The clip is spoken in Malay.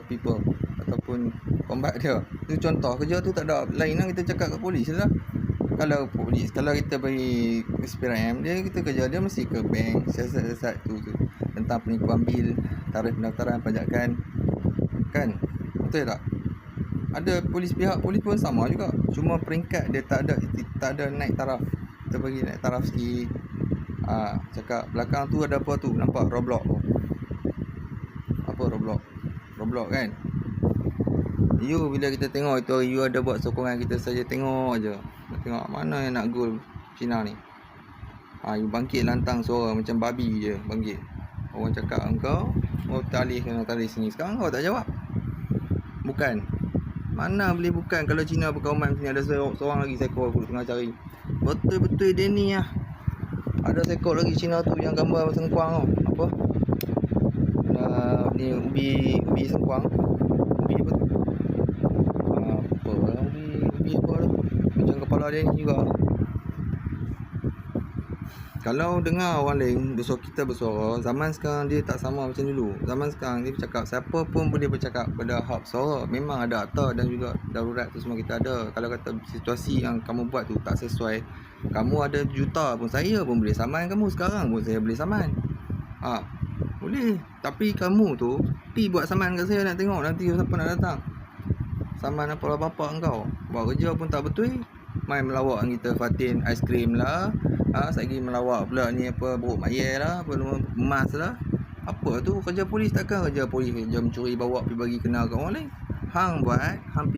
people ataupun combat dia. Itu contoh kerja tu tak ada lain lah kita cakap kat polis lah. Kalau kita bagi SPRM dia, kita kerja dia mesti ke bank, siasat-siasat tu tentang penipuan bil, tarikh pendaftaran pajakan, kan? Betul tak? Ada pihak polis pun sama juga, cuma peringkat dia tak ada naik taraf. Kita bagi naik taraf sikit. Cakap belakang tu ada apa tu, nampak Roblox tu. Apa Roblox kan? You bila kita tengok itu, you ada buat sokongan, kita saja tengok aja. Tengok mana yang nak gol Cina ni. You bangkit lantang suara macam babi je bangkit. Orang cakap engkau tali sini. Sekarang kau tak jawab. Bukan. Mana boleh bukan kalau Cina berkauman sini ada seorang lagi seekor aku tengah cari. Betul-betul dia ni lah. Ada seekor lagi Cina tu yang gambar sengkuang tu. Apa? Ni ubi sengkuang. Ubi apa tu? Ubi apa tu? Macam kepala dia ni juga. Kalau dengar orang lain kita bersuara, zaman sekarang dia tak sama macam dulu. Zaman sekarang dia bercakap, siapa pun boleh bercakap pada hak suara. Memang ada akta dan juga darurat tu semua kita ada. Kalau kata situasi yang kamu buat tu tak sesuai, kamu ada juta pun, saya pun boleh saman kamu. Sekarang pun saya boleh saman. Boleh. Tapi kamu tu pergi buat saman kat saya, nak tengok nanti siapa nak datang. Saman apa engkau. Buat kerja pun tak betul. Main melawak kita Fatin aiskrim lah. Lagi melawak pula ni apa buruk mayai lah, apa emas lah. Apa tu kerja polis? Takkan kerja polis kerja mencuri bawa pergi bagi kenal kat orang lain. Hang buat hampir